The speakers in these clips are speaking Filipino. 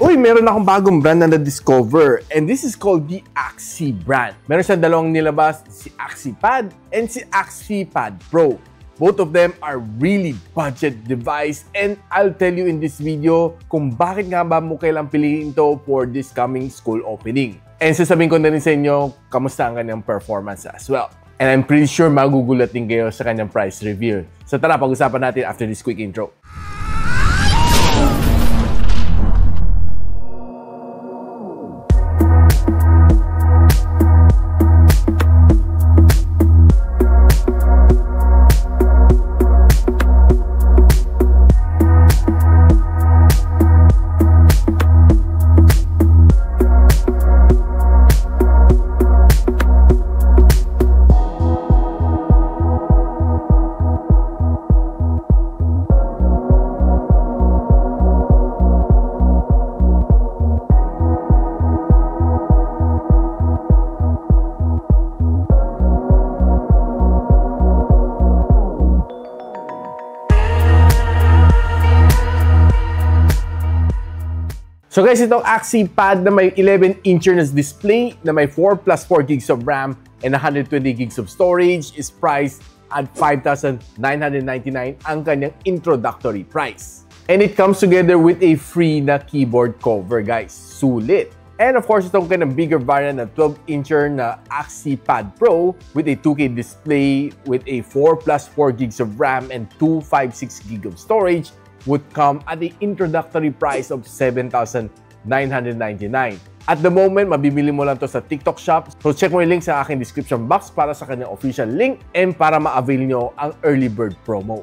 Uy, meron akong bagong brand na na-discover and this is called the Axie brand. Meron siyang dalawang nilabas, si Axie Pad and si Axie Pad Pro. Both of them are really budget device and I'll tell you in this video kung bakit nga ba mo kailang piliin ito for this coming school opening. And sasabihin ko na rin sa inyo, kamusta ang kanyang performance as well. And I'm pretty sure magugulat din kayo sa kanyang price reveal. So tara, pag-usapan natin after this quick intro. So guys, itong Axie Pad na may 11-incher na display na may 4 plus 4 gigs of RAM and 120 gigs of storage is priced at 5,999 ang kanyang introductory price. And it comes together with a free na keyboard cover, guys. Sulit! And of course, itong kanyang bigger variant na 12-incher na Axie Pad Pro with a 2K display with a 4 plus 4 gigs of RAM and 256 gig of storage would come at the introductory price of 7,999. At the moment, mabibili mo lang to sa TikTok Shop. So check mo yung link sa aking description box para sa kanyang official link and para ma-avail nyo ang early bird promo.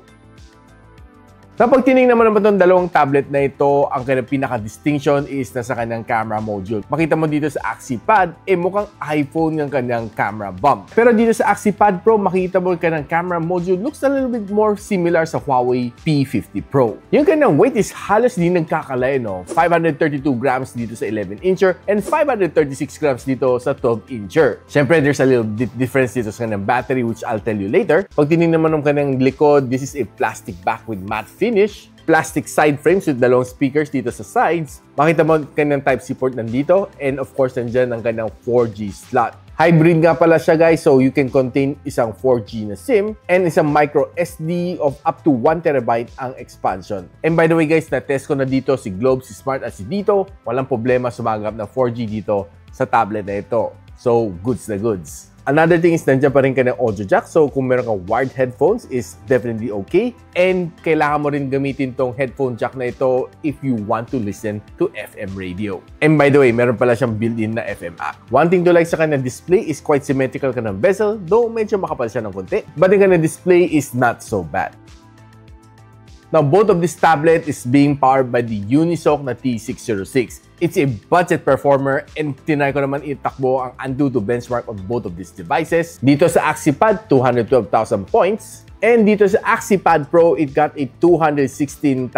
Kapag tinignan mo naman itong dalawang tablet na ito, ang kanyang pinaka-distinction is nasa kanyang camera module. Makita mo dito sa Axie Pad, mukhang iPhone yung kanyang camera bump. Pero dito sa Axie Pad Pro, makita mo yung kanyang camera module looks a little bit more similar sa Huawei P50 Pro. Yung kanyang weight is halos di nagkakalay, no? 532 grams dito sa 11-incher and 536 grams dito sa 12-incher. Siyempre, there's a little bit difference dito sa kanyang battery which I'll tell you later. Pag tinignan mo ng kanyang likod, this is a plastic back with matte finish, plastic side frames with dalawang speakers dito sa sides. Makita mo kanyang Type-C port nandito and of course nandyan ang kanyang 4G slot. Hybrid nga pala siya, guys, so you can contain isang 4G na SIM and isang micro SD of up to 1TB ang expansion. And by the way, guys, na-test ko na dito si Globe, si Smart at si Dito. Walang problema sumaganap ng 4G dito sa tablet na ito. So, goods na goods. Another thing is nandiyan pa rin ka ng audio jack. So, kung meron kang wired headphones is definitely okay. And kailangan mo rin gamitin tong headphone jack na ito if you want to listen to FM radio. And by the way, meron pala siyang built-in na FM app. One thing to like sa kanyang display is quite symmetrical ka ng bezel, though medyo makapal siya ng konti. But yung kanyang display is not so bad. Now, both of this tablet is being powered by the Unisoc na T606. It's a budget performer and tinry ko naman itakbo ang Antutu benchmark on both of these devices. Dito sa Axie Pad, 212,000 points. And dito sa Axie Pad Pro, it got a 216,000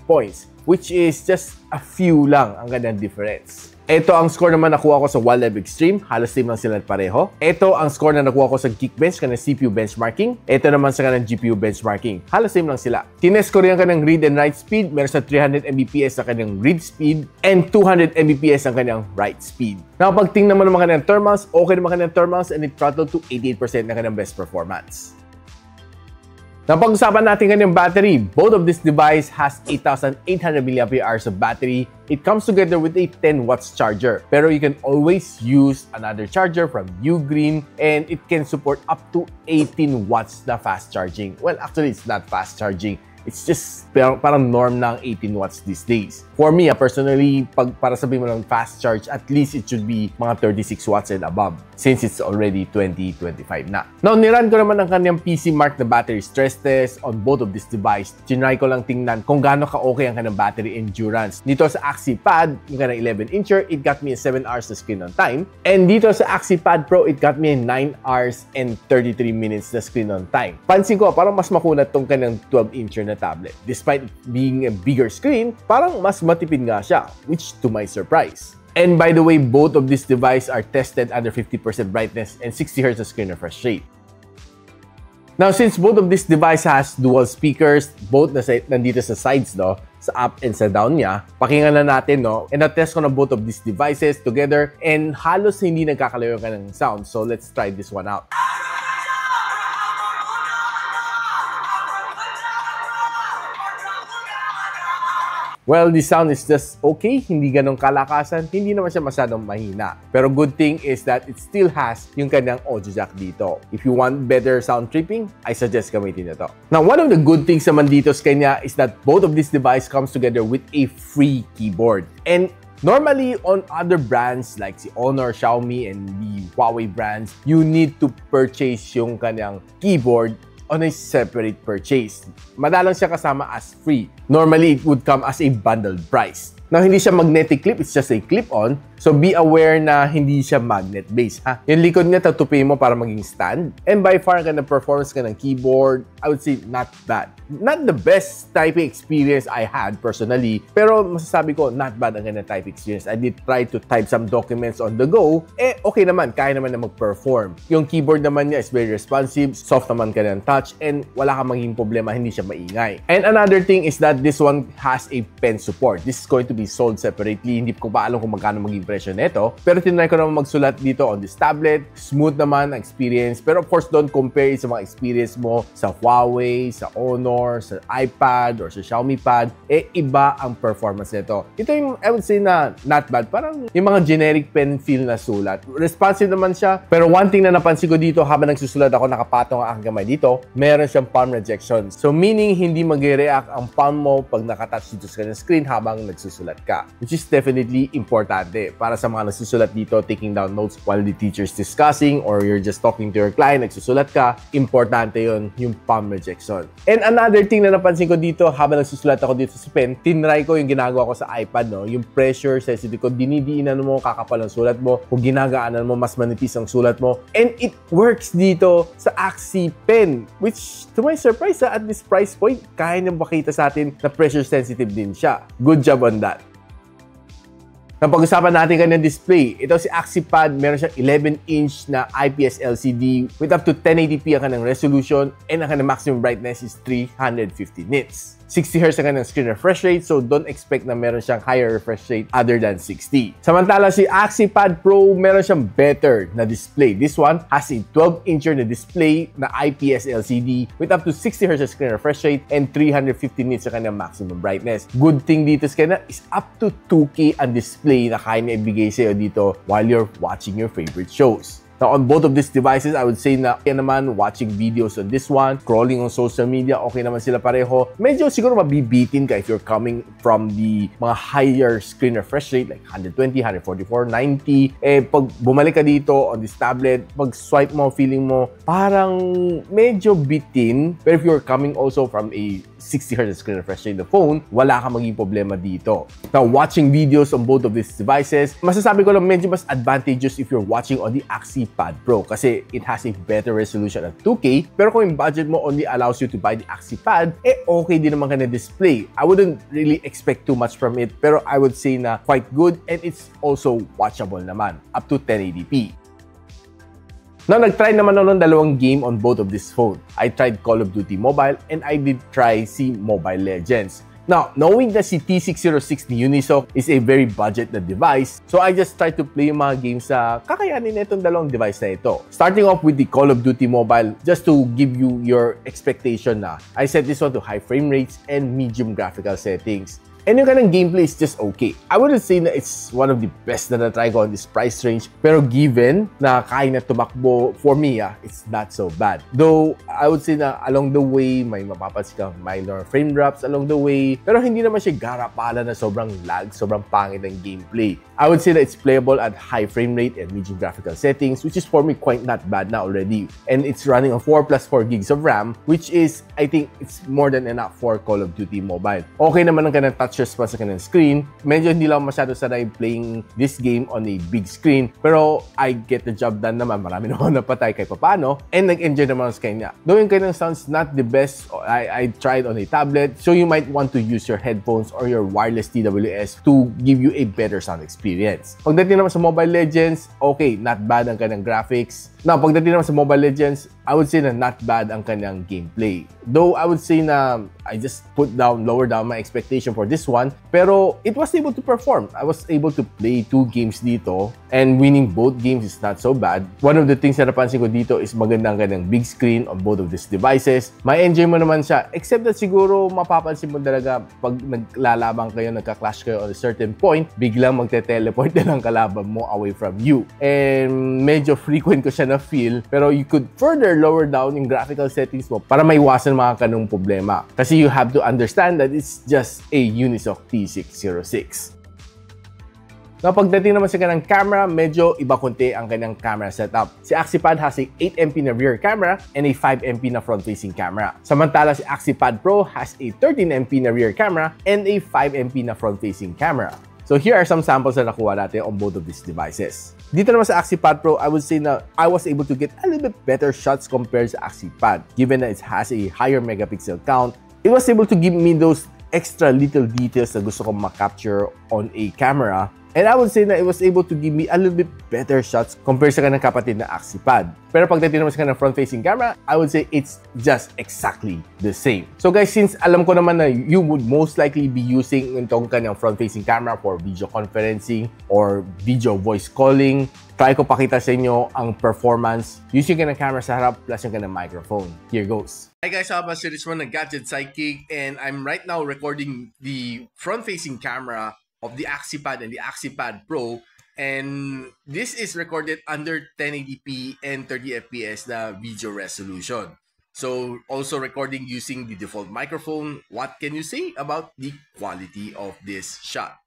points, which is just a few lang ang kanyang difference. Ito ang score naman nakuha ko sa Wildlife Extreme. Halos same lang sila pareho. Ito ang score na nakuha ko sa Geekbench, kanang CPU benchmarking. Ito naman sa kanang GPU benchmarking. Halos same lang sila. Tinest ko rin ang kanang read and write speed. Meron sa 300 Mbps sa kanang read speed and 200 Mbps ang kanang write speed. Now, pag tingnan mo naman kanang thermals, okay naman kanang thermals and it throttled to 88% na kanang best performance. Napag-usapan natin kanyang battery. Both of this device has 8,800 mAh of battery. It comes together with a 10 watts charger. Pero you can always use another charger from Ugreen and it can support up to 18 watts na fast charging. Well, actually, it's not fast charging. It's just parang norm ng 18 watts these days. For me, personally, para sabihin mo lang fast charge, at least it should be mga 36 watts and above since it's already 2025 na. Now, niran ko naman ang kanyang PC Mark na battery stress test on both of this device. Tinry ko lang tingnan kung gaano ka-okay ang kanyang battery endurance. Dito sa Axie Pad, yung kanyang 11-incher, it got me 7 hours na screen on time. And dito sa Axie Pad Pro, it got me 9 hours and 33 minutes na screen on time. Pansin ko, parang mas makunat tong kanyang 12-incher na tablet. Despite being a bigger screen, parang mas matipid nga siya, which to my surprise. And by the way, both of these devices are tested under 50% brightness and 60 Hz screen refresh rate. Now, since both of these devices has dual speakers, both nandito sa sides, no, sa up and sa down niya, pakinggan na natin, no, and na-test ko na both of these devices together and halos hindi nagkakalayo ka ng sound. So, let's try this one out. Well, the sound is just okay, hindi ganong kalakasan, hindi naman siya masyadong mahina. Pero good thing is that it still has yung kanyang audio jack dito. If you want better sound tripping, I suggest gamitin ito. Now, one of the good things naman dito sa kanya is that both of these devices comes together with a free keyboard. And normally, on other brands like si Honor, Xiaomi, and the Huawei brands, you need to purchase yung kanyang keyboard on a separate purchase. Madalang siya kasama as free. Normally, it would come as a bundled price. Now, hindi siya magnetic clip, it's just a clip-on. So, be aware na hindi siya magnet-based, ha? Yung likod niya, tatupin mo para maging stand. And by far, ang performance ka ng keyboard, I would say not bad. Not the best typing experience I had personally, pero masasabi ko, not bad ang ganang typing experience. I did try to type some documents on the go. Okay naman, kaya naman na mag-perform. Yung keyboard naman niya is very responsive, soft naman ka ng touch, and wala kang maging problema, hindi siya maingay. And another thing is that this one has a pen support. This is going to be sold separately. Hindi ko pa alam kung magkano maging presyo nito. Pero tinry ko naman magsulat dito on this tablet. Smooth naman ang experience. Pero of course, don't compare it sa mga experience mo sa Huawei, sa Honor, sa iPad, or sa Xiaomi Pad. Iba ang performance nito. Ito yung, I would say na not bad. Parang yung mga generic pen feel na sulat. Responsive naman siya. Pero one thing na napansin ko dito habang nagsusulat ako, nakapatong ang aking kamay dito, meron siyang palm rejection. So meaning, hindi mag-react ang palm mo pag nakatouch dito sa kanyang screen habang nagsusulat ka. Which is definitely importante para sa mga nagsusulat dito, taking down notes while the teacher is discussing, or you're just talking to your client, nagsusulat ka, importante yon yung palm rejection. And another thing na napansin ko dito habang nagsusulat ako dito sa pen, tinry ko yung ginagawa ko sa iPad, no? Yung pressure sensitive ko, dinidiinan mo, kakapal ang sulat mo, kung ginagaanan mo, mas manipis ang sulat mo. And it works dito sa Axi Pen, which to my surprise, at this price point, kaya niyang makita sa atin na pressure sensitive din siya. Good job on that. Napag-usapan natin kanyang display. Ito si AxiPad, meron siyang 11-inch na IPS LCD with up to 1080p ang kanyang resolution, and ang kanyang maximum brightness is 350 nits. 60Hz ang kanyang screen refresh rate, so don't expect na meron siyang higher refresh rate other than 60. Samantala si AxiPad Pro, meron siyang better na display. This one has a 12-inch na display na IPS LCD with up to 60Hz screen refresh rate and 350 nits ang kanyang maximum brightness. Good thing dito sa kanya is up to 2K ang display na kaya niya ibigay sa'yo dito while you're watching your favorite shows. Now, on both of these devices, I would say na kaya naman watching videos on this one, scrolling on social media, okay naman sila pareho. Medyo siguro mabibitin ka if you're coming from the mga higher screen refresh rate like 120, 144, 90. Pag bumalik ka dito on this tablet, pag swipe mo, feeling mo, parang medyo bitin. Pero if you're coming also from a 60Hz screen refresh rate the phone, wala kang maging problema dito. Now, watching videos on both of these devices, masasabi ko lang medyo mas advantageous if you're watching on the AxiPad Pro kasi it has a better resolution at 2K. Pero kung yung budget mo only allows you to buy the AxiPad, okay din naman ka na display. I wouldn't really expect too much from it, pero I would say na quite good, and it's also watchable naman, up to 1080p. Now, nag-try naman ako ng dalawang game on both of this phone. I tried Call of Duty Mobile and I did try si Mobile Legends. Now, knowing that si T606 ni Unisoc is a very budget na device, so I just tried to play yung mga games sa kakayanin na itong dalawang device na ito. Starting off with the Call of Duty Mobile, just to give you your expectation na, I set this one to high frame rates and medium graphical settings. And yung kanang gameplay is just okay. I wouldn't say na it's one of the best na na-try ko on this price range. Pero given na kaya na tumakbo, for me, it's not so bad. Though, I would say na along the way, may mapapansin kang minor frame drops along the way. Pero hindi naman siya garapala na sobrang lag, sobrang pangit ang gameplay. I would say that it's playable at high frame rate and medium graphical settings, which is for me quite not bad na already. And it's running on 4 plus 4 gigs of RAM, which is, I think, it's more than enough for Call of Duty Mobile. Okay naman ang kanang touch response sa kanang screen. Medyo hindi lang masyado sanay playing this game on a big screen, pero I get the job done naman. Marami naman napatay kahit papano, and nag-enjoy naman sa kanya. Though yung kanyang sounds not the best, I tried on a tablet, so you might want to use your headphones or your wireless TWS to give you a better sound experience. Pagdating naman sa Mobile Legends, okay, not bad ang kanyang graphics. Now, pagdating naman sa Mobile Legends, I would say na not bad ang kanyang gameplay. Though, I would say na I just lower down my expectation for this one. Pero, it was able to perform. I was able to play 2 games dito. And winning both games is not so bad. One of the things na napansin ko dito is maganda ang kanyang big screen on both of these devices. May enjoy mo naman siya. Except that siguro mapapansin mo talaga pag naglalabang kayo, nagka-clash kayo on a certain point, biglang magte-teleport na ang kalaban mo away from you. And medyo frequent ko siya na feel, pero you could further lower down yung graphical settings mo para maiwasan mga kanong problema. Kasi you have to understand that it's just a Unisoc T606. Now, pagdating naman sa kanyang camera, medyo iba konti ang kanyang camera setup. Si AxiPad has a 8MP na rear camera and a 5MP na front-facing camera. Samantala, si AxiPad Pro has a 13MP na rear camera and a 5MP na front-facing camera. So here are some samples na nakuha natin on both of these devices. Dito naman sa AxiPad Pro, I would say na I was able to get a little bit better shots compared sa AxiPad. Given that it has a higher megapixel count, it was able to give me those extra little details na gusto kong ma-capture on a camera. And I would say na it was able to give me a little bit better shots compared sa kanang kapatid na AxiPad. Pero pagdating naman sa kanang front-facing camera, I would say it's just exactly the same. So guys, since alam ko naman na you would most likely be using itong kanyang front-facing camera for video conferencing or video voice calling, try ko pakita sa inyo ang performance using kanang camera sa harap plus yung kanang microphone. Here goes. Hi guys, I'm si Richmond ng Gadget Sidekick and I'm right now recording the front-facing camera of the AxiPad and the AxiPad Pro, and this is recorded under 1080p and 30 fps na video resolution. So also recording using the default microphone. What can you say about the quality of this shot?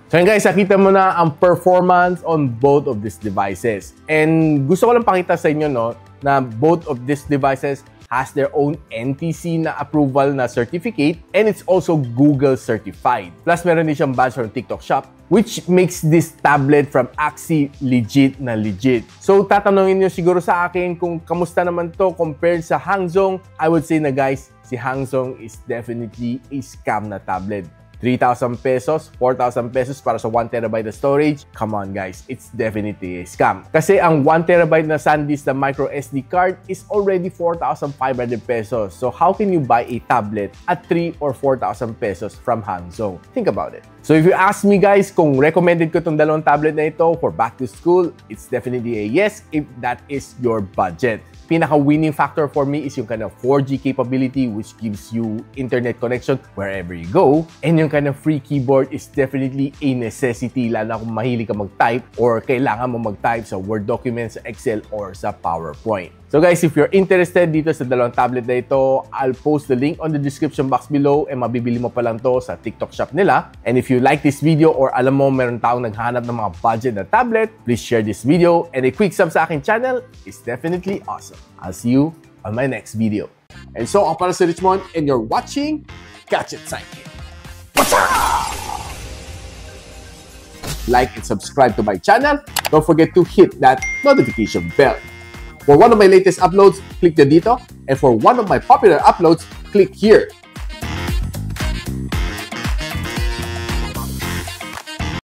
So yun guys, nakita mo na ang performance on both of these devices. And gusto ko lang pakita sa inyo no, na both of these devices has their own NTC na approval na certificate and it's also Google certified. Plus meron din siyang badge from TikTok Shop which makes this tablet from Axie legit na legit. So tatanungin niyo siguro sa akin kung kamusta naman to compared sa Hangzhong. I would say na guys, si Hangzhong is definitely a scam na tablet. 3,000 pesos, 4,000 pesos para sa 1TB na storage. Come on guys, it's definitely a scam. Kasi ang 1TB na SanDisk na micro SD card is already 4,500 pesos. So how can you buy a tablet at 3,000 or 4,000 pesos from Hangzhong? Think about it. So if you ask me guys kung recommended ko itong dalawang tablet na ito for back to school, it's definitely a yes if that is your budget. Pinaka-winning factor for me is yung kind of 4G capability which gives you internet connection wherever you go. And yung kind of free keyboard is definitely a necessity lalo na kung mahilig ka mag-type or kailangan mo mag-type sa Word documents, sa Excel, or sa PowerPoint. So guys, if you're interested dito sa dalawang tablet na ito, I'll post the link on the description box below and mabibili mo pa lang to sa TikTok Shop nila. And if you like this video or alam mo meron taong naghahanap ng mga budget na tablet, please share this video and a quick sub sa aking channel is definitely awesome. I'll see you on my next video. And so, ako para si Richmond and you're watching Gadget Sidekick. Like and subscribe to my channel. Don't forget to hit that notification bell. For one of my latest uploads, click the dito. And for one of my popular uploads, click here.